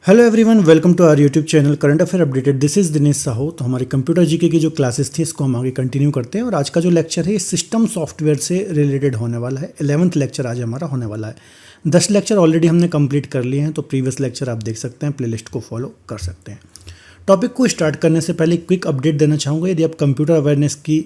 Hello everyone, welcome to our YouTube channel Current Affair Updated. This is Dinesh Sahu. तो हमारी computer GK की जो classes थी इसको हम आगे कंटिन्यू करते हैं और आज का जो लेक्चर है ये सिस्टम सॉफ्टवेयर से रिलेटेड होने वाला है। 11th लेक्चर आज हमारा होने वाला है। 10 लेक्चर ऑलरेडी हमने कंप्लीट कर लिए हैं, तो प्रीवियस लेक्चर आप देख सकते हैं, प्लेलिस्ट को फॉलो कर सकते हैं। टॉपिक को स्टार्ट करने से पहले क्विक अपडेट देना चाहूँगा। यदि आप कंप्यूटर अवेयरनेस की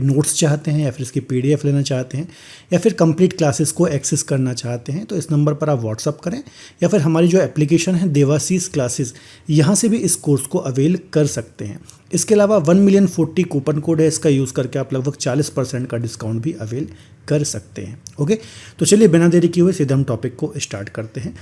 नोट्स चाहते हैं या फिर इसकी पीडीएफ लेना चाहते हैं या फिर कंप्लीट क्लासेस को एक्सेस करना चाहते हैं तो इस नंबर पर आप व्हाट्सअप करें या फिर हमारी जो एप्लीकेशन है देवासीस क्लासेस, यहाँ से भी इस कोर्स को अवेल कर सकते हैं। इसके अलावा 1,040,000 कूपन कोड है, इसका यूज़ करके आप लगभग 40% का डिस्काउंट भी अवेल कर सकते हैं। ओके, तो चलिए बिना देरी किए हुए सीधे हम टॉपिक को स्टार्ट करते हैं।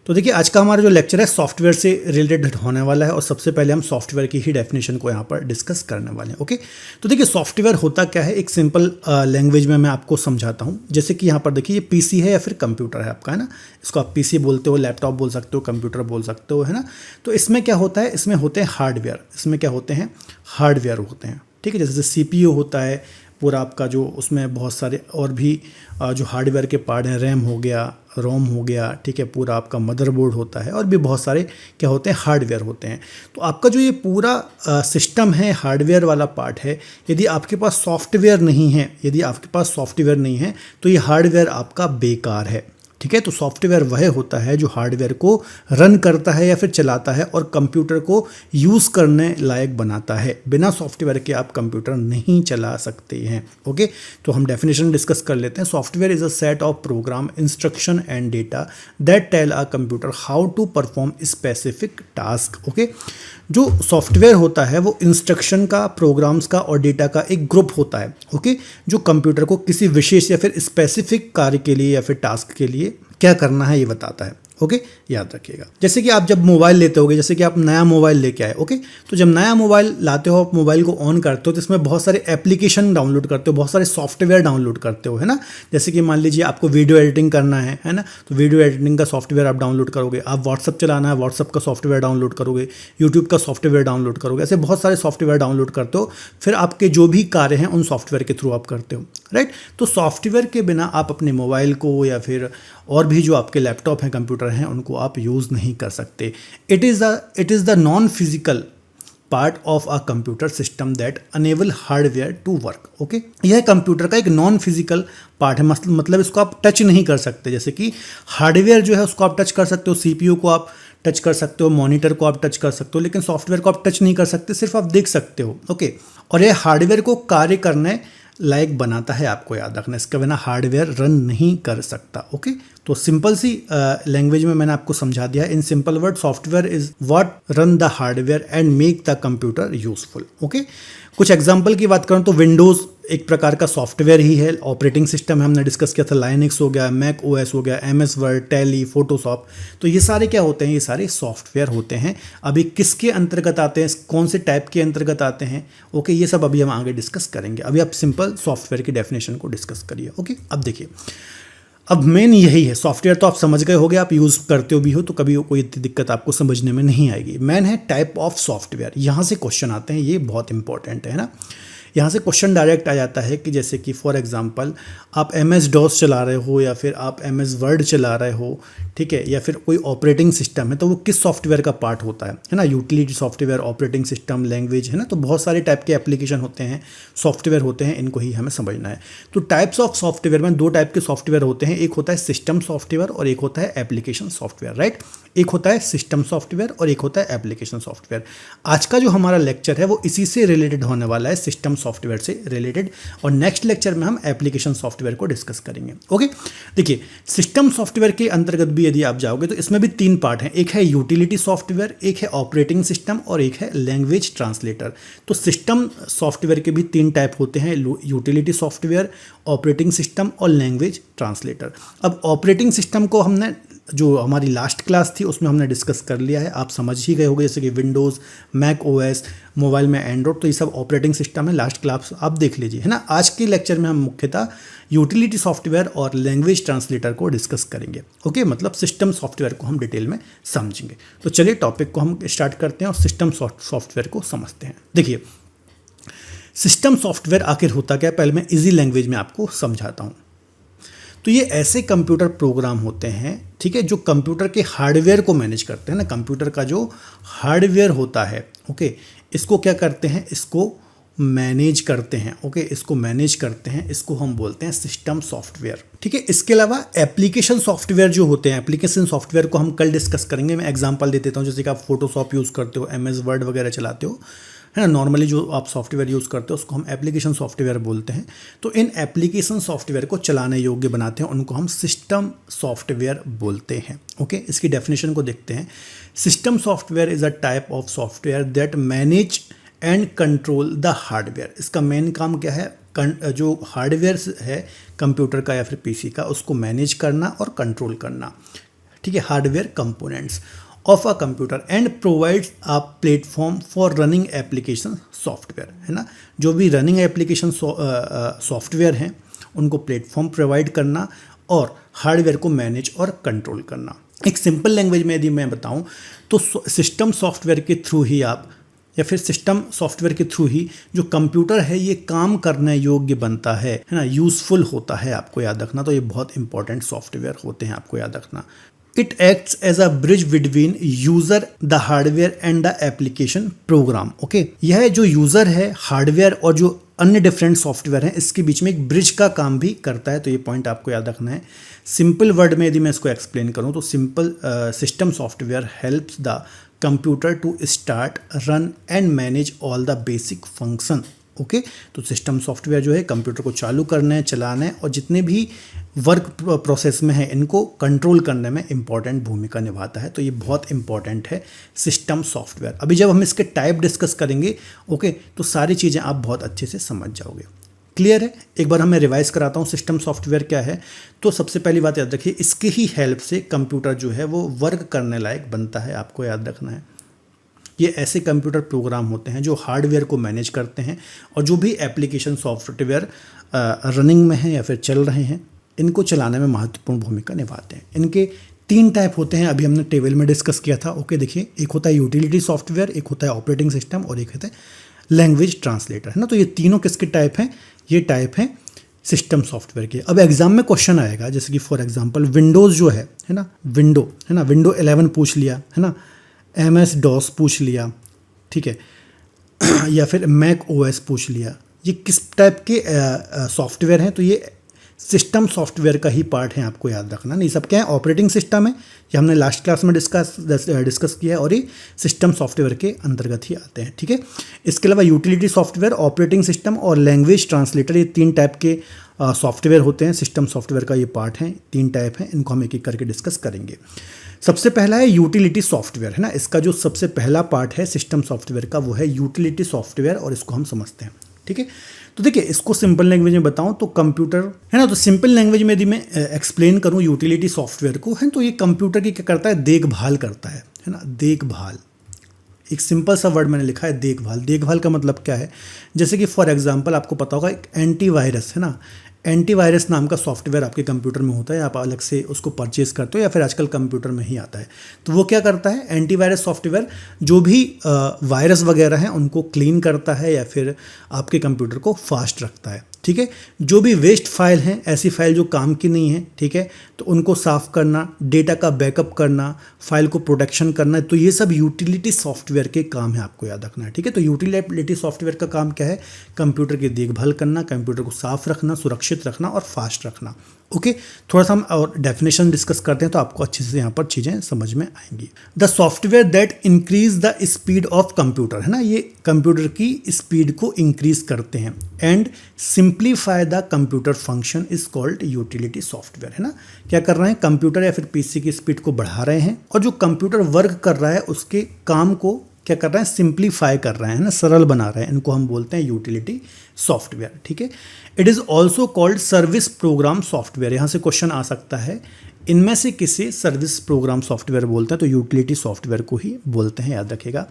तो देखिए, आज का हमारा जो लेक्चर है सॉफ्टवेयर से रिलेटेड होने वाला है और सबसे पहले हम सॉफ्टवेयर की ही डेफिनेशन को यहाँ पर डिस्कस करने वाले हैं। ओके, तो देखिए सॉफ्टवेयर होता क्या है, एक सिंपल लैंग्वेज में मैं आपको समझाता हूँ। जैसे कि यहाँ पर देखिए, ये पीसी है या फिर कंप्यूटर है आपका, है ना। इसको आप पीसी बोलते हो, लैपटॉप बोल सकते हो, कंप्यूटर बोल सकते हो, है ना। तो इसमें क्या होता है, इसमें होते हैं हार्डवेयर। इसमें क्या होते हैं, हार्डवेयर होते हैं, ठीक है। जैसे सीपीयू होता है पूरा आपका, जो उसमें बहुत सारे और भी जो हार्डवेयर के पार्ट हैं, रैम हो गया, रोम हो गया, ठीक है। पूरा आपका मदरबोर्ड होता है और भी बहुत सारे क्या होते हैं, हार्डवेयर होते हैं। तो आपका जो ये पूरा सिस्टम है, हार्डवेयर वाला पार्ट है, यदि आपके पास सॉफ्टवेयर नहीं है, यदि आपके पास सॉफ्टवेयर नहीं है तो ये हार्डवेयर आपका बेकार है, ठीक है। तो सॉफ्टवेयर वह होता है जो हार्डवेयर को रन करता है या फिर चलाता है और कंप्यूटर को यूज़ करने लायक बनाता है। बिना सॉफ्टवेयर के आप कंप्यूटर नहीं चला सकते हैं। ओके, तो हम डेफिनेशन डिस्कस कर लेते हैं। Software is a set of program, instruction and data that tell a computer how to perform specific task. Okay, जो सॉफ्टवेयर होता है वो इंस्ट्रक्शन का, प्रोग्राम्स का और डेटा का एक ग्रुप होता है। ओके, जो कंप्यूटर को किसी विशेष या फिर स्पेसिफिक कार्य के लिए या फिर टास्क के लिए क्या करना है ये बताता है। ओके, याद रखिएगा। जैसे कि आप जब मोबाइल लेते होगे, जैसे कि आप नया मोबाइल लेके आए, ओके, तो जब नया मोबाइल लाते हो, आप मोबाइल को ऑन करते हो तो इसमें बहुत सारे एप्लीकेशन डाउनलोड करते हो, बहुत सारे सॉफ्टवेयर डाउनलोड करते हो, है ना। जैसे कि मान लीजिए आपको वीडियो एडिटिंग करना है ना, तो वीडियो एडिटिंग का सॉफ्टवेयर आप डाउनलोड करोगे। आप व्हाट्सअप चलाना है, व्हाट्सअप का सॉफ्टवेयर डाउनलोड करोगे, यूट्यूब का सॉफ्टवेयर डाउनलोड करोगे। ऐसे बहुत सारे सॉफ्टवेयर डाउनलोड करते हो, फिर आपके जो भी कार्य हैं उन सॉफ्टवेयर के थ्रू आप करते हो, राइट। तो सॉफ्टवेयर के बिना आप अपने मोबाइल को या फिर और भी जो आपके लैपटॉप हैं, कंप्यूटर हैं, उनको आप यूज़ नहीं कर सकते। It is the non physical part of a computer system that enable hardware to work. Okay, यह कंप्यूटर का एक नॉन फिजिकल पार्ट है, मतलब इसको आप टच नहीं कर सकते। जैसे कि हार्डवेयर जो है उसको आप टच कर सकते हो, सीपीयू को आप टच कर सकते हो, मॉनिटर को आप टच कर सकते हो, लेकिन सॉफ्टवेयर को आप टच नहीं कर सकते, सिर्फ आप देख सकते हो। ओके, और यह हार्डवेयर को कार्य करने लायक बनाता है, आपको याद रखना। इसके बिना हार्डवेयर रन नहीं कर सकता। ओके, तो सिंपल सी लैंग्वेज में मैंने आपको समझा दिया। In simple word, software is what run the hardware and make the computer useful. Okay, कुछ एग्जांपल की बात करूं तो विंडोज़ एक प्रकार का सॉफ्टवेयर ही है, ऑपरेटिंग सिस्टम है, हमने डिस्कस किया था। लाइनक्स हो गया, मैक ओएस हो गया, एमएस वर्ड, टैली, फोटोशॉप, तो ये सारे क्या होते हैं, ये सारे सॉफ्टवेयर होते हैं। अभी किसके अंतर्गत आते हैं, कौन से टाइप के अंतर्गत आते हैं, ओके, ये सब अभी हम आगे डिस्कस करेंगे। अभी आप सिंपल सॉफ्टवेयर की डेफिनेशन को डिस्कस करिए। ओके, अब देखिए, अब मेन यही है। सॉफ्टवेयर तो आप समझ गए होगे, आप यूज़ करते हो भी हो, तो कभी कोई दिक्कत आपको समझने में नहीं आएगी। मेन है टाइप ऑफ सॉफ्टवेयर। यहाँ से क्वेश्चन आते हैं, ये बहुत इंपॉर्टेंट है ना। यहाँ से क्वेश्चन डायरेक्ट आ जाता है कि जैसे कि फॉर एग्जांपल आप MS DOS चला रहे हो या फिर आप MS वर्ड चला रहे हो, ठीक है, या फिर कोई ऑपरेटिंग सिस्टम है, तो वो किस सॉफ्टवेयर का पार्ट होता है ना। Utility software, operating system, language, है ना। तो बहुत सारे टाइप के एप्लीकेशन होते हैं, सॉफ्टवेयर होते हैं, इनको ही हमें समझना है। तो टाइप्स ऑफ सॉफ्टवेयर में दो टाइप के सॉफ्टवेयर होते हैं, एक होता है सिस्टम सॉफ्टवेयर और एक होता है एप्लीकेशन सॉफ्टवेयर, राइट। एक होता है सिस्टम सॉफ्टवेयर और एक होता है एप्लीकेशन सॉफ्टवेयर। आज का जो हमारा लेक्चर है वो इसी से रिलेटेड होने वाला है, सिस्टम सॉफ्टवेयर से रिलेटेड, और नेक्स्ट लेक्चर में हम एप्लीकेशन सॉफ्टवेयर को डिस्कस करेंगे। ओके, देखिए, सिस्टम सॉफ्टवेयर के अंतर्गत भी यदि आप जाओगे तो इसमें भी 3 पार्ट हैं। एक है यूटिलिटी सॉफ्टवेयर, एक है ऑपरेटिंग सिस्टम और एक है लैंग्वेज ट्रांसलेटर। तो सिस्टम सॉफ्टवेयर के भी 3 टाइप होते हैं, यूटिलिटी सॉफ्टवेयर, ऑपरेटिंग सिस्टम और लैंग्वेज ट्रांसलेटर। अब ऑपरेटिंग सिस्टम को हमने, जो हमारी लास्ट क्लास थी उसमें हमने डिस्कस कर लिया है, आप समझ ही गए होंगे, जैसे कि विंडोज़, मैक ओएस, मोबाइल में एंड्रॉयड, तो ये सब ऑपरेटिंग सिस्टम है। लास्ट क्लास आप देख लीजिए, है ना। आज के लेक्चर में हम मुख्यतः यूटिलिटी सॉफ्टवेयर और लैंग्वेज ट्रांसलेटर को डिस्कस करेंगे। ओके, मतलब सिस्टम सॉफ्टवेयर को हम डिटेल में समझेंगे। तो चलिए टॉपिक को हम स्टार्ट करते हैं और सिस्टम सॉफ्टवेयर को समझते हैं। देखिए, सिस्टम सॉफ्टवेयर आखिर होता क्या है, पहले मैं इजी लैंग्वेज में आपको समझाता हूँ। तो ये ऐसे कंप्यूटर प्रोग्राम होते हैं, ठीक है, जो कंप्यूटर के हार्डवेयर को मैनेज करते हैं ना। कंप्यूटर का जो हार्डवेयर होता है, ओके, इसको क्या करते हैं, इसको मैनेज करते हैं, ओके, इसको मैनेज करते हैं, इसको हम बोलते हैं सिस्टम सॉफ्टवेयर, ठीक है। इसके अलावा एप्लीकेशन सॉफ्टवेयर जो होते हैं, एप्लीकेशन सॉफ्टवेयर को हम कल डिस्कस करेंगे। मैं एग्जांपल दे देता हूँ, जैसे कि आप फोटोशॉप यूज़ करते हो, MS वर्ड वगैरह चलाते हो, है ना। नॉर्मली जो आप सॉफ्टवेयर यूज़ करते हो उसको हम एप्लीकेशन सॉफ्टवेयर बोलते हैं। तो इन एप्लीकेशन सॉफ्टवेयर को चलाने योग्य बनाते हैं, उनको हम सिस्टम सॉफ्टवेयर बोलते हैं, ओके। इसकी डेफिनेशन को देखते हैं। System software is a type of software that manage and control the hardware. इसका मेन काम क्या है, जो हार्डवेयर है कंप्यूटर का या फिर PC का, उसको मैनेज करना और कंट्रोल करना, ठीक है, hardware components of a computer and provides a platform for running application software, है ना। जो भी रनिंग एप्लीकेशन सॉफ्टवेयर हैं उनको प्लेटफॉर्म प्रोवाइड करना और हार्डवेयर को मैनेज और कंट्रोल करना। एक सिंपल लैंग्वेज में यदि मैं बताऊं तो सिस्टम सॉफ्टवेयर के थ्रू ही आप, या फिर सिस्टम सॉफ्टवेयर के थ्रू ही जो कंप्यूटर है ये काम करने योग्य बनता है ना, यूज़फुल होता है। आपको याद रखना, तो ये बहुत इंपॉर्टेंट सॉफ्टवेयर होते हैं, आपको याद रखना। It acts as a bridge between user, the hardware and the application program, okay. यह जो यूजर है, हार्डवेयर और जो अन्य डिफरेंट सॉफ्टवेयर हैं, इसके बीच में एक ब्रिज का काम भी करता है। तो ये पॉइंट आपको याद रखना है। सिंपल वर्ड में यदि मैं इसको एक्सप्लेन करूं तो system software helps the computer to start, run and manage all the basic function, okay. तो सिस्टम सॉफ्टवेयर जो है कंप्यूटर को चालू करने, चलाने और जितने भी वर्क प्रोसेस में है इनको कंट्रोल करने में इंपॉर्टेंट भूमिका निभाता है। तो ये बहुत इंपॉर्टेंट है सिस्टम सॉफ्टवेयर। अभी जब हम इसके टाइप डिस्कस करेंगे, ओके, तो सारी चीज़ें आप बहुत अच्छे से समझ जाओगे। क्लियर है? एक बार हमें रिवाइज कराता हूँ सिस्टम सॉफ्टवेयर क्या है। तो सबसे पहली बात याद रखिए, इसकी ही हेल्प से कंप्यूटर जो है वो वर्क करने लायक बनता है, आपको याद रखना है। ये ऐसे कंप्यूटर प्रोग्राम होते हैं जो हार्डवेयर को मैनेज करते हैं और जो भी एप्लीकेशन सॉफ्टवेयर रनिंग में है या फिर चल रहे हैं, इनको चलाने में महत्वपूर्ण भूमिका निभाते हैं। इनके 3 टाइप होते हैं, अभी हमने टेबल में डिस्कस किया था, ओके। देखिए, एक होता है यूटिलिटी सॉफ्टवेयर, एक होता है ऑपरेटिंग सिस्टम और एक होता है लैंग्वेज ट्रांसलेटर, है ना। तो ये तीनों किसके टाइप हैं? ये टाइप हैं सिस्टम सॉफ्टवेयर के। अब एग्जाम में क्वेश्चन आएगा, जैसे कि फॉर एग्जांपल विंडोज़ जो है ना, विंडो है ना, विंडो 11 पूछ लिया, है ना, MS DOS पूछ लिया, ठीक है, या फिर मैक OS पूछ लिया। ये किस टाइप के सॉफ्टवेयर हैं? तो ये सिस्टम सॉफ्टवेयर का ही पार्ट है, आपको याद रखना। नहीं, सब क्या है? ऑपरेटिंग सिस्टम है, ये हमने लास्ट क्लास में डिस्कस किया है, और ये सिस्टम सॉफ्टवेयर के अंतर्गत ही आते हैं, ठीक है। इसके अलावा यूटिलिटी सॉफ्टवेयर, ऑपरेटिंग सिस्टम और लैंग्वेज ट्रांसलेटर, ये 3 टाइप के सॉफ्टवेयर होते हैं। सिस्टम सॉफ्टवेयर का ये पार्ट है, 3 टाइप हैं, इनको हम एक एक करके डिस्कस करेंगे। सबसे पहला है यूटिलिटी सॉफ्टवेयर, है ना। इसका जो सबसे पहला पार्ट है सिस्टम सॉफ्टवेयर का वो है यूटिलिटी सॉफ्टवेयर, और इसको हम समझते हैं, ठीक है। तो देखिए, इसको सिंपल लैंग्वेज में बताऊं तो कंप्यूटर, है ना, तो सिंपल लैंग्वेज में यदि मैं एक्सप्लेन करूं यूटिलिटी सॉफ्टवेयर को, है तो ये कंप्यूटर की क्या करता है? देखभाल करता है ना, देखभाल। एक सिंपल सा वर्ड मैंने लिखा है, देखभाल। देखभाल का मतलब क्या है? जैसे कि फॉर एग्जांपल आपको पता होगा, एक एंटीवायरस, है ना, एंटीवायरस नाम का सॉफ्टवेयर आपके कंप्यूटर में होता है, आप अलग से उसको परचेज करते हो या फिर आजकल कंप्यूटर में ही आता है। तो वो क्या करता है? एंटीवायरस सॉफ्टवेयर जो भी वायरस वगैरह हैं उनको क्लीन करता है या फिर आपके कंप्यूटर को फास्ट रखता है, ठीक है। जो भी वेस्ट फाइल हैं, ऐसी फाइल जो काम की नहीं है, ठीक है, तो उनको साफ़ करना, डेटा का बैकअप करना, फाइल को प्रोटेक्शन करना, तो ये सब यूटिलिटी सॉफ्टवेयर के काम है, आपको याद रखना है, ठीक है। तो यूटिलिटी सॉफ्टवेयर का काम क्या है? कंप्यूटर की देखभाल करना, कंप्यूटर को साफ रखना, सुरक्षित रखना और फास्ट रखना, ओके। थोड़ा सा हम और डेफिनेशन डिस्कस करते हैं तो आपको अच्छे से यहाँ पर चीज़ें समझ में आएंगी। The software that increase the speed of computer, है ना, ये कंप्यूटर की स्पीड को इंक्रीज करते हैं, and simplify the computer function is called utility software, है ना। क्या कर रहे हैं? कंप्यूटर या फिर PC की स्पीड को बढ़ा रहे हैं, और जो कंप्यूटर वर्क कर रहा है उसके काम को क्या कर रहे हैं? सिंप्लीफाई कर रहे हैं ना, सरल बना रहे हैं। इनको हम बोलते हैं यूटिलिटी सॉफ्टवेयर, ठीक है। It is also called service program software. यहाँ से क्वेश्चन आ सकता है, इनमें से किसे सर्विस प्रोग्राम सॉफ्टवेयर बोलते हैं? तो यूटिलिटी सॉफ्टवेयर को ही बोलते हैं, याद रखिएगा।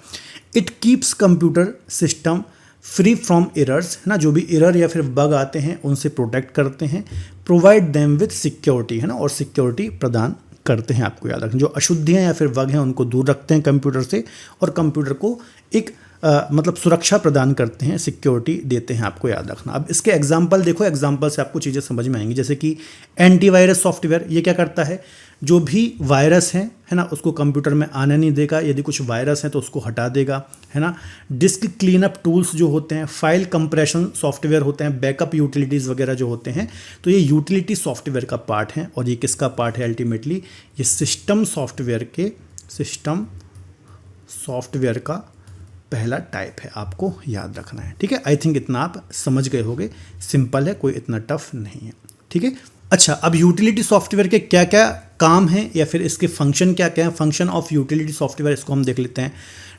It keeps computer system free from errors, है ना, जो भी एरर या फिर बग आते हैं उनसे प्रोटेक्ट करते हैं। प्रोवाइड देम विथ सिक्योरिटी, है ना, और सिक्योरिटी प्रदान करते हैं, आपको याद रखें। जो अशुद्धियाँ या फिर बग हैं उनको दूर रखते हैं कंप्यूटर से, और कंप्यूटर को एक मतलब सुरक्षा प्रदान करते हैं, सिक्योरिटी देते हैं, आपको याद रखना। अब इसके एग्जाम्पल देखो, एग्जाम्पल से आपको चीज़ें समझ में आएंगी। जैसे कि एंटीवायरस सॉफ्टवेयर, ये क्या करता है, जो भी वायरस है ना, उसको कंप्यूटर में आने नहीं देगा। यदि कुछ वायरस है तो उसको हटा देगा, है ना। डिस्क क्लीनअप टूल्स जो होते हैं, फाइल कंप्रेशन सॉफ्टवेयर होते हैं, बैकअप यूटिलिटीज़ वगैरह जो होते हैं, तो ये यूटिलिटी सॉफ्टवेयर का पार्ट है। और ये किसका पार्ट है अल्टीमेटली, ये सिस्टम सॉफ्टवेयर का पहला टाइप है, आपको याद रखना है। ठीक है, आई थिंक इतना आप समझ गए होगे, सिंपल है, कोई इतना टफ नहीं है। ठीक है, अच्छा, अब यूटिलिटी सॉफ्टवेयर के क्या क्या काम हैं या फिर इसके फंक्शन क्या क्या हैं। फंक्शन ऑफ यूटिलिटी सॉफ्टवेयर, इसको हम देख लेते हैं।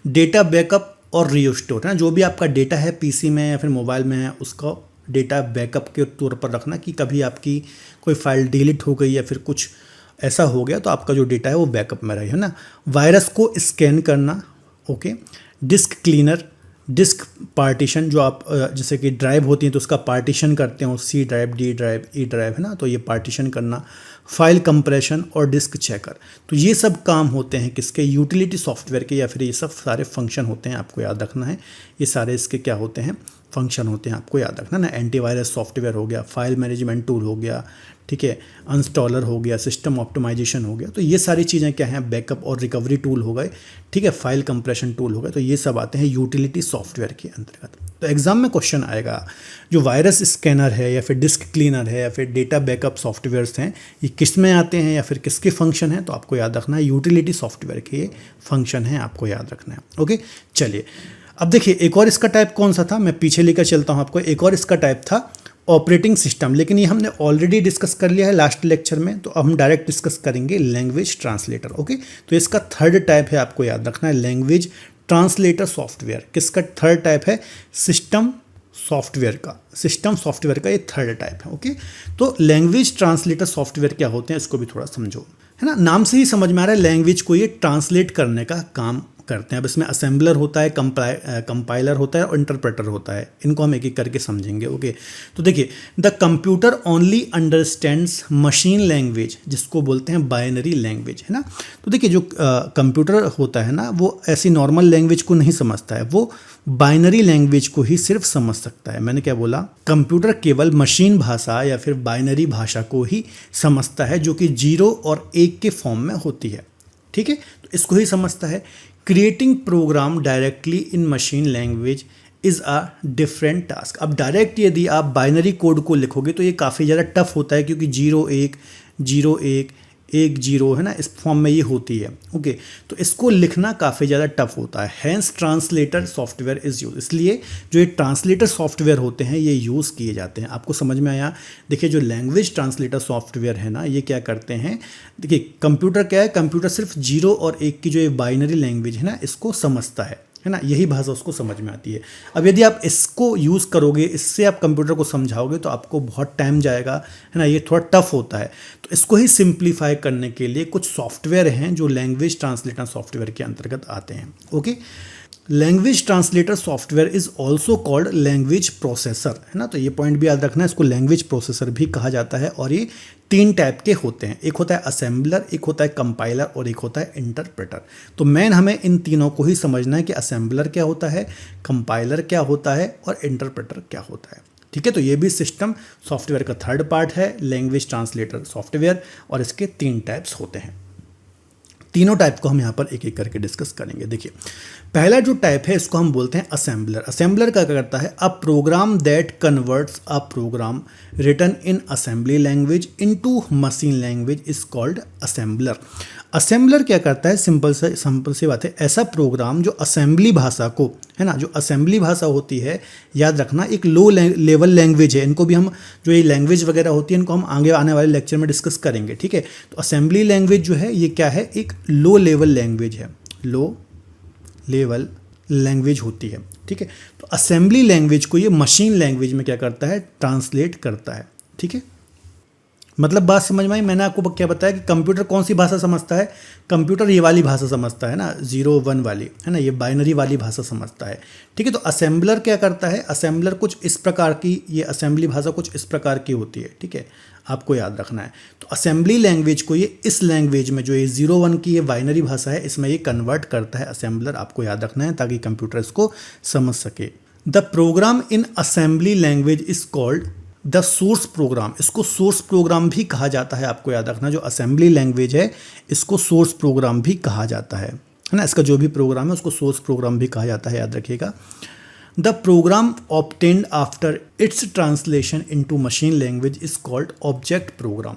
डेटा बैकअप और रीस्टोर, है ना, जो भी आपका डेटा है पीसी में या फिर मोबाइल में है, उसका डेटा बैकअप के तौर पर रखना कि कभी आपकी कोई फाइल डिलीट हो गई या फिर कुछ ऐसा हो गया तो आपका जो डेटा है वो बैकअप में रहे, है ना। वायरस को स्कैन करना, okay. Disk cleaner, disk partition, जो आप जैसे कि ड्राइव होती हैं तो उसका पार्टीशन करते हो, C drive, D drive, E drive, है ना, तो ये पार्टीशन करना। फाइल कंप्रेशन और डिस्क चेकर, तो ये सब काम होते हैं किसके, यूटिलिटी सॉफ्टवेयर के, या फिर ये सब सारे फंक्शन होते हैं, आपको याद रखना है। ये सारे इसके क्या होते हैं, फंक्शन होते हैं, आपको याद रखना ना। एंटीवायरस सॉफ्टवेयर हो गया, फाइल मैनेजमेंट टूल हो गया, ठीक है, इंस्टॉलर हो गया, सिस्टम ऑप्टिमाइजेशन हो गया, तो ये सारी चीज़ें क्या हैं, बैकअप और रिकवरी टूल हो गए, ठीक है, फाइल कंप्रेशन टूल हो गए, तो ये सब आते हैं यूटिलिटी सॉफ्टवेयर के अंतर्गत। तो एग्जाम में क्वेश्चन आएगा, जो वायरस स्कैनर है या फिर डिस्क क्लीनर है या फिर डेटा बैकअप सॉफ्टवेयर्स हैं, ये किस में आते हैं या फिर किसके फंक्शन हैं, तो आपको याद रखना है यूटिलिटी सॉफ्टवेयर के ये फंक्शन हैं, आपको याद रखना है। ओके, चलिए अब देखिए एक और इसका टाइप कौन सा था, मैं पीछे लेकर चलता हूँ आपको। एक और इसका टाइप था ऑपरेटिंग सिस्टम, लेकिन ये हमने ऑलरेडी डिस्कस कर लिया है लास्ट लेक्चर में, तो अब हम डायरेक्ट डिस्कस करेंगे लैंग्वेज ट्रांसलेटर। ओके, तो इसका थर्ड टाइप है, आपको याद रखना है, लैंग्वेज ट्रांसलेटर सॉफ्टवेयर। किसका थर्ड टाइप है, सिस्टम सॉफ्टवेयर का ये थर्ड टाइप है। ओके, तो लैंग्वेज ट्रांसलेटर सॉफ्टवेयर क्या होते हैं, इसको भी थोड़ा समझो, है ना। नाम से ही समझ में आ रहा है, लैंग्वेज को ये ट्रांसलेट करने का काम करते हैं। अब इसमें असेंबलर होता है, कंपाइलर होता है और इंटरप्रेटर होता है, इनको हम एक एक करके समझेंगे। ओके, तो देखिए, the computer only understands machine language, जिसको बोलते हैं बाइनरी लैंग्वेज, है ना। तो देखिए जो कंप्यूटर होता है ना, वो ऐसी नॉर्मल लैंग्वेज को नहीं समझता है, वो बाइनरी लैंग्वेज को ही सिर्फ समझ सकता है। मैंने क्या बोला, कंप्यूटर केवल मशीन भाषा या फिर बाइनरी भाषा को ही समझता है, जो कि 0 और 1 के फॉर्म में होती है, ठीक है, तो इसको ही समझता है। Creating program directly in machine language is a different task. अब डायरेक्ट यदि आप बाइनरी कोड को लिखोगे तो ये काफ़ी ज़्यादा टफ होता है, क्योंकि 0-1 0-1 1-0, है ना, इस फॉर्म में ये होती है। ओके, तो इसको लिखना काफ़ी ज़्यादा टफ होता है, hence translator software is use. इसलिए जो ये ट्रांसलेटर सॉफ्टवेयर होते हैं ये यूज़ किए जाते हैं। आपको समझ में आया। देखिए जो लैंग्वेज ट्रांसलेटर सॉफ्टवेयर है ना, ये क्या करते हैं, देखिए कंप्यूटर क्या है, कंप्यूटर सिर्फ 0 और 1 की जो ये बाइनरी लैंग्वेज है ना, इसको समझता है ना, यही भाषा उसको समझ में आती है। अब यदि आप इसको यूज़ करोगे, इससे आप कंप्यूटर को समझाओगे तो आपको बहुत टाइम जाएगा, है ना, ये थोड़ा टफ होता है। तो इसको ही सिंप्लीफाई करने के लिए कुछ सॉफ्टवेयर हैं जो लैंग्वेज ट्रांसलेटर सॉफ्टवेयर के अंतर्गत आते हैं। Okay, language translator software is also called language processor, है ना, तो ये पॉइंट भी याद रखना है, इसको लैंग्वेज प्रोसेसर भी कहा जाता है। और ये 3 टाइप के होते हैं, एक होता है असेंबलर, एक होता है कंपाइलर और एक होता है इंटरप्रेटर। तो मेन हमें इन तीनों को ही समझना है कि असेंबलर क्या होता है, कंपाइलर क्या होता है और इंटरप्रेटर क्या होता है, ठीक है। तो ये भी सिस्टम सॉफ्टवेयर का थर्ड पार्ट है, लैंग्वेज ट्रांसलेटर सॉफ्टवेयर, और इसके 3 टाइप्स होते हैं। तीनों टाइप को हम यहाँ पर एक एक करके डिस्कस करेंगे। देखिए पहला जो टाइप है इसको हम बोलते हैं असेंबलर। असेंबलर क्या करता है, a program that converts a program written in assembly language into machine language is called assembler. Assembler क्या करता है, सिंपल सी बात है, ऐसा प्रोग्राम जो असेंबली भाषा को, है ना, जो असेंबली भाषा होती है, याद रखना एक लो लेवल लैंग्वेज है, इनको भी हम जो ये लैंग्वेज वगैरह होती है इनको हम आगे आने वाले लेक्चर में डिस्कस करेंगे, ठीक है। तो असेंबली लैंग्वेज जो है ये क्या है, एक लो लेवल लैंग्वेज है, लो लेवल लैंग्वेज होती है, ठीक है। तो असेंबली लैंग्वेज को ये मशीन लैंग्वेज में क्या करता है, ट्रांसलेट करता है, ठीक है। मतलब बात समझ में आई। मैंने आपको क्या बताया कि कंप्यूटर कौन सी भाषा समझता है, कंप्यूटर ये वाली भाषा समझता है ना, 0-1 वाली, है ना, ये बाइनरी वाली भाषा समझता है, ठीक है। तो असेंबलर क्या करता है, असेंबलर कुछ इस प्रकार की, ये असेंबली भाषा कुछ इस प्रकार की होती है, ठीक है। आपको याद रखना है। तो असेंबली लैंग्वेज को ये इस लैंग्वेज में, जो ये 01 की ये बाइनरी भाषा है, इसमें ये कन्वर्ट करता है असेंबलर, आपको याद रखना है ताकि कंप्यूटर इसको समझ सके। The program in assembly language is called the source program. इसको सोर्स प्रोग्राम भी कहा जाता है, आपको याद रखना। जो असेंबली लैंग्वेज है इसको सोर्स प्रोग्राम भी कहा जाता है ना। इसका जो भी प्रोग्राम है उसको सोर्स प्रोग्राम भी कहा जाता है, याद रखिएगा। The program obtained after its translation into machine language is called object program.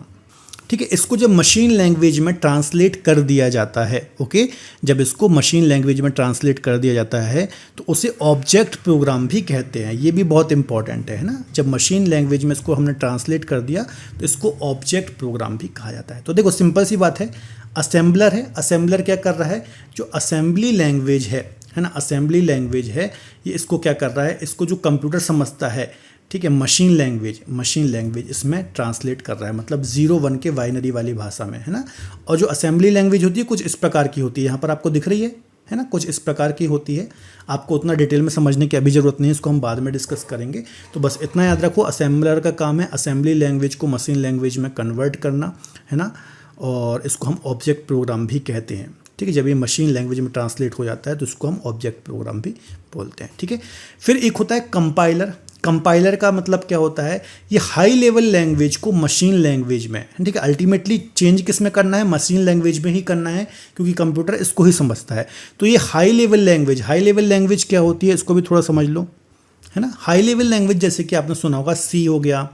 ठीक है, इसको जब मशीन लैंग्वेज में ट्रांसलेट कर दिया जाता है, ओके, जब इसको मशीन लैंग्वेज में ट्रांसलेट कर दिया जाता है तो उसे ऑब्जेक्ट प्रोग्राम भी कहते हैं। ये भी बहुत इंपॉर्टेंट है ना। जब मशीन लैंग्वेज में इसको हमने ट्रांसलेट कर दिया तो इसको ऑब्जेक्ट प्रोग्राम भी कहा जाता है। तो देखो सिंपल सी बात है, असेंबलर है, असेंबलर क्या कर रहा है, जो असेंबली लैंग्वेज है ना, असेंबली लैंग्वेज है, ये इसको क्या कर रहा है, इसको जो कंप्यूटर समझता है, ठीक है, मशीन लैंग्वेज इसमें ट्रांसलेट कर रहा है, मतलब 01 के बाइनरी वाली भाषा में, है ना। और जो असेंबली लैंग्वेज होती है कुछ इस प्रकार की होती है, यहाँ पर आपको दिख रही है ना, कुछ इस प्रकार की होती है। आपको उतना डिटेल में समझने की अभी ज़रूरत नहीं है, इसको हम बाद में डिस्कस करेंगे। तो बस इतना याद रखो, असेंबलर का काम है असेंबली लैंग्वेज को मशीन लैंग्वेज में कन्वर्ट करना, है ना, और इसको हम ऑब्जेक्ट प्रोग्राम भी कहते हैं। ठीक है, जब ये मशीन लैंग्वेज में ट्रांसलेट हो जाता है तो इसको हम ऑब्जेक्ट प्रोग्राम भी बोलते हैं। ठीक है, फिर एक होता है कंपाइलर। कंपाइलर का मतलब क्या होता है, ये हाई लेवल लैंग्वेज को मशीन लैंग्वेज में, ठीक है, अल्टीमेटली चेंज किस में करना है, मशीन लैंग्वेज में ही करना है, क्योंकि कंप्यूटर इसको ही समझता है। तो ये हाई लेवल लैंग्वेज क्या होती है, इसको भी थोड़ा समझ लो, है ना। हाई लेवल लैंग्वेज जैसे कि आपने सुना होगा, सी हो गया,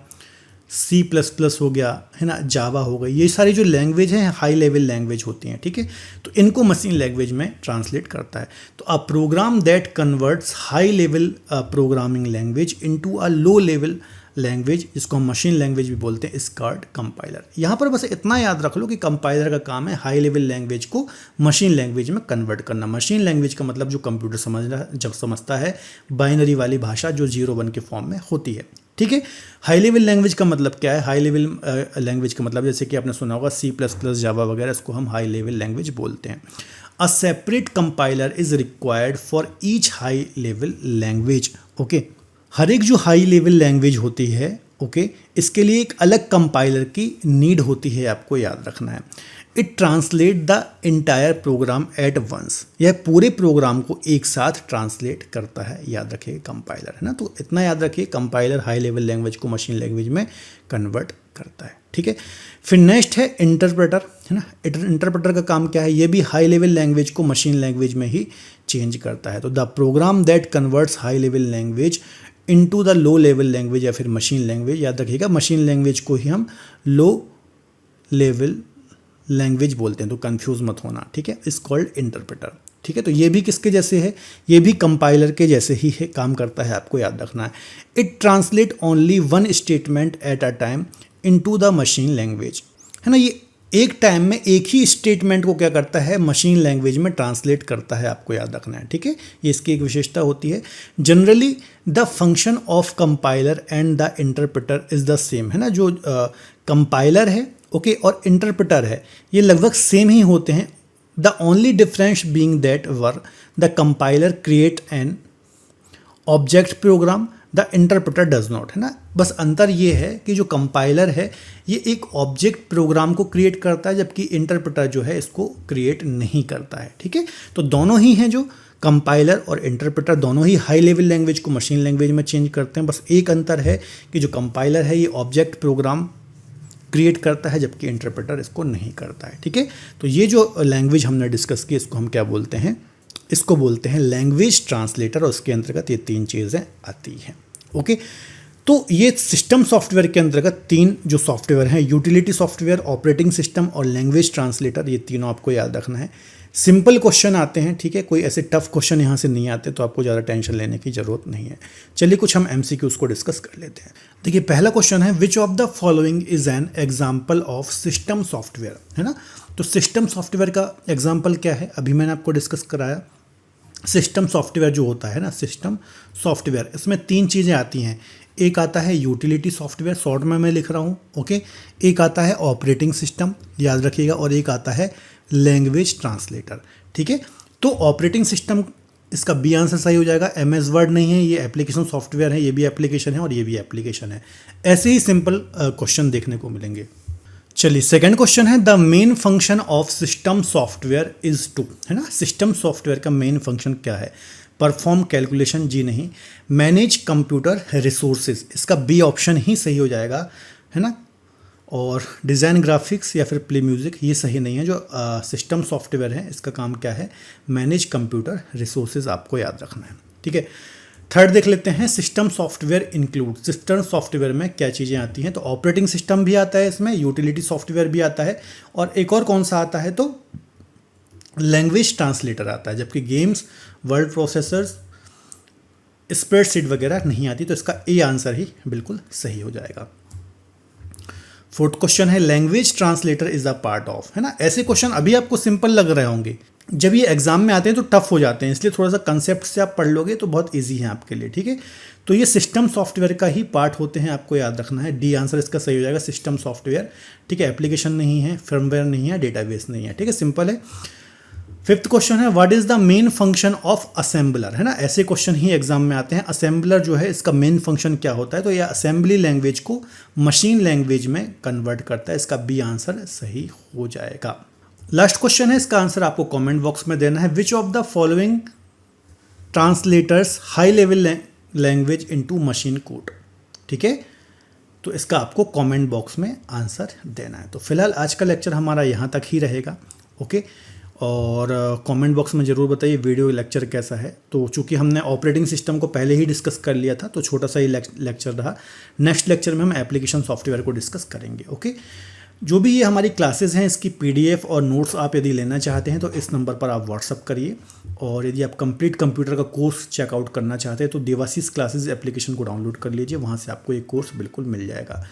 C++ हो गया, है ना, जावा हो गई, ये सारी जो लैंग्वेज हैं हाई लेवल लैंग्वेज होती हैं। ठीक है, तो इनको मशीन लैंग्वेज में ट्रांसलेट करता है। तो a program that converts high level programming language into a low level language, जिसको हम मशीन लैंग्वेज भी बोलते हैं, इज कॉल्ड कंपाइलर। यहाँ पर बस इतना याद रख लो कि कंपाइलर का काम है हाई लेवल लैंग्वेज को मशीन लैंग्वेज में कन्वर्ट करना। मशीन लैंग्वेज का मतलब जो कंप्यूटर समझता है, बाइनरी वाली भाषा जो 01 के फॉर्म में होती है। ठीक है, हाई लेवल लैंग्वेज का मतलब क्या है, हाई लेवल लैंग्वेज का मतलब जैसे कि आपने सुना होगा C++, जावा वगैरह, इसको हम हाई लेवल लैंग्वेज बोलते हैं। A separate compiler is required for each high level language. Okay, हर एक जो हाई लेवल लैंग्वेज होती है, ओके, इसके लिए एक अलग कंपाइलर की नीड होती है, आपको याद रखना है। It translate the entire program at once, यह पूरे प्रोग्राम को एक साथ ट्रांसलेट करता है, याद रखिए कंपाइलर, है ना। तो इतना याद रखिए, कंपाइलर हाई लेवल लैंग्वेज को मशीन लैंग्वेज में कन्वर्ट करता है। ठीक है, फिर नेक्स्ट है इंटरप्रेटर, है ना। इंटरप्रेटर का काम क्या है, ये भी हाई लेवल लैंग्वेज को मशीन लैंग्वेज में ही चेंज करता है। तो the program that converts high level language into the low level language या फिर मशीन लैंग्वेज, याद रखिएगा मशीन लैंग्वेज को ही हम लो लेवल लैंग्वेज बोलते हैं, तो कंफ्यूज मत होना। ठीक है, इज कॉल्ड इंटरप्रेटर। ठीक है, तो ये भी किसके जैसे है, ये भी कंपाइलर के जैसे ही है, काम करता है, आपको याद रखना है। It translate only one statement at a time into the machine language, है ना। ये एक टाइम में एक ही स्टेटमेंट को क्या करता है, मशीन लैंग्वेज में ट्रांसलेट करता है, आपको याद रखना है। ठीक है, ये इसकी एक विशेषता होती है। Generally the function of compiler and the interpreter is the same, है ना। जो कंपाइलर है, ओके, और इंटरप्रेटर है, ये लगभग सेम ही होते हैं। The only difference being that where the compiler create an object program, the interpreter does not, है ना। बस अंतर ये है कि जो कंपाइलर है ये एक ऑब्जेक्ट प्रोग्राम को क्रिएट करता है, जबकि इंटरप्रेटर जो है इसको क्रिएट नहीं करता है। ठीक है, तो दोनों ही हैं, जो कंपाइलर और इंटरप्रेटर दोनों ही हाई लेवल लैंग्वेज को मशीन लैंग्वेज में चेंज करते हैं। बस एक अंतर है कि जो कंपाइलर है ये ऑब्जेक्ट प्रोग्राम क्रिएट करता है, जबकि इंटरप्रेटर इसको नहीं करता है। ठीक है, तो ये जो लैंग्वेज हमने डिस्कस की इसको हम क्या बोलते हैं, इसको बोलते हैं लैंग्वेज ट्रांसलेटर, और उसके अंतर्गत ये 3 चीज़ें आती हैं। ओके, तो ये सिस्टम सॉफ्टवेयर के अंतर्गत 3 जो सॉफ्टवेयर हैं, यूटिलिटी सॉफ्टवेयर, ऑपरेटिंग सिस्टम और लैंग्वेज ट्रांसलेटर, ये तीनों आपको याद रखना है। सिंपल क्वेश्चन आते हैं, ठीक है, कोई ऐसे टफ क्वेश्चन यहाँ से नहीं आते, तो आपको ज़्यादा टेंशन लेने की ज़रूरत नहीं है। चलिए कुछ हम MCQs को डिस्कस कर लेते हैं। देखिए पहला क्वेश्चन है, which of the following is an example of system software, है ना। तो सिस्टम सॉफ्टवेयर का एग्जाम्पल क्या है, अभी मैंने आपको डिस्कस कराया। सिस्टम सॉफ्टवेयर जो होता है ना, सिस्टम सॉफ्टवेयर, इसमें 3 चीज़ें आती हैं। एक आता है यूटिलिटी सॉफ्टवेयर, शॉर्ट में मैं लिख रहा हूँ, ओके। एक आता है ऑपरेटिंग सिस्टम, याद रखिएगा, और एक आता है लैंग्वेज ट्रांसलेटर। ठीक है, तो ऑपरेटिंग सिस्टम इसका बी आंसर सही हो जाएगा। MS वर्ड नहीं है, ये एप्लीकेशन सॉफ्टवेयर है, ये भी एप्लीकेशन है और ये भी एप्लीकेशन है। ऐसे ही सिंपल क्वेश्चन देखने को मिलेंगे। चलिए सेकंड क्वेश्चन है, the main function of system software is to, है ना। सिस्टम सॉफ्टवेयर का मेन फंक्शन क्या है? परफॉर्म कैलकुलेशन, जी नहीं। मैनेज कंप्यूटर रिसोर्सेज, इसका बी ऑप्शन ही सही हो जाएगा, है ना। और डिज़ाइन ग्राफिक्स या फिर प्ले म्यूज़िक, ये सही नहीं है। जो सिस्टम सॉफ्टवेयर है इसका काम क्या है? मैनेज कंप्यूटर रिसोर्सेज, आपको याद रखना है, ठीक है। थर्ड देख लेते हैं, system software include, system software में क्या चीज़ें आती हैं? तो ऑपरेटिंग सिस्टम भी आता है इसमें, यूटिलिटी सॉफ्टवेयर भी आता है, और एक और कौन सा आता है? तो लैंग्वेज ट्रांसलेटर आता है। जबकि गेम्स, वर्ड प्रोसेसर्स, स्प्रेडशीट वगैरह नहीं आती। तो इसका ए आंसर ही बिल्कुल सही हो जाएगा। फोर्थ क्वेश्चन है, language translator is a part of, है ना। ऐसे क्वेश्चन अभी आपको सिंपल लग रहे होंगे, जब ये एग्जाम में आते हैं तो टफ हो जाते हैं, इसलिए थोड़ा सा कंसेप्ट से आप पढ़ लोगे तो बहुत इजी है आपके लिए, ठीक है। तो ये सिस्टम सॉफ्टवेयर का ही पार्ट होते हैं, आपको याद रखना है। डी आंसर इसका सही हो जाएगा, सिस्टम सॉफ्टवेयर, ठीक है। एप्लीकेशन नहीं है, फर्मवेयर नहीं है, डेटाबेस नहीं है, ठीक है, सिंपल है। फिफ्थ क्वेश्चन है, what is the main function of assembler, है ना। ऐसे क्वेश्चन ही एग्जाम में आते हैं। असेंबलर जो है इसका मेन फंक्शन क्या होता है? तो यह असेंबली लैंग्वेज को मशीन लैंग्वेज में कन्वर्ट करता है। इसका बी आंसर सही हो जाएगा। लास्ट क्वेश्चन है, इसका आंसर आपको कमेंट बॉक्स में देना है। Which of the following translators high level language into machine code, ठीक है। तो इसका आपको कमेंट बॉक्स में आंसर देना है। तो फिलहाल आज का लेक्चर हमारा यहाँ तक ही रहेगा, ओके। और कमेंट बॉक्स में ज़रूर बताइए वीडियो लेक्चर कैसा है। तो चूंकि हमने ऑपरेटिंग सिस्टम को पहले ही डिस्कस कर लिया था तो छोटा सा ही लेक्चर रहा। नेक्स्ट लेक्चर में हम एप्लीकेशन सॉफ्टवेयर को डिस्कस करेंगे, ओके। जो भी ये हमारी क्लासेस हैं इसकी PDF और नोट्स आप यदि लेना चाहते हैं तो इस नंबर पर आप व्हाट्सअप करिए। और यदि आप कंप्लीट कंप्यूटर का कोर्स चेकआउट करना चाहते हैं तो देवाशीष क्लासेस एप्लीकेशन को डाउनलोड कर लीजिए, वहाँ से आपको ये कोर्स बिल्कुल मिल जाएगा।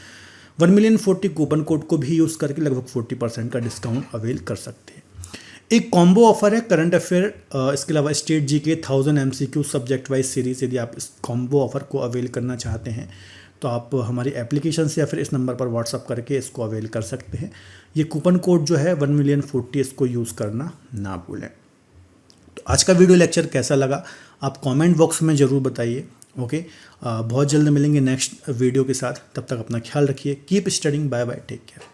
1,040,000 कूपन कोड को भी यूज़ करके लगभग 40% का डिस्काउंट अवेल कर सकते हैं। एक कॉम्बो ऑफर है करंट अफेयर, इसके अलावा state GK 1000 MCQ subject wise series. यदि आप इस कॉम्बो ऑफर को अवेल करना चाहते हैं तो आप हमारी एप्लीकेशन से या फिर इस नंबर पर व्हाट्सअप करके इसको अवेल कर सकते हैं। ये कूपन कोड जो है 1,040,000, इसको यूज़ करना ना भूलें। तो आज का वीडियो लेक्चर कैसा लगा आप कमेंट बॉक्स में ज़रूर बताइए, ओके। बहुत जल्द मिलेंगे नेक्स्ट वीडियो के साथ, तब तक अपना ख्याल रखिए। Keep studying, bye bye, take care.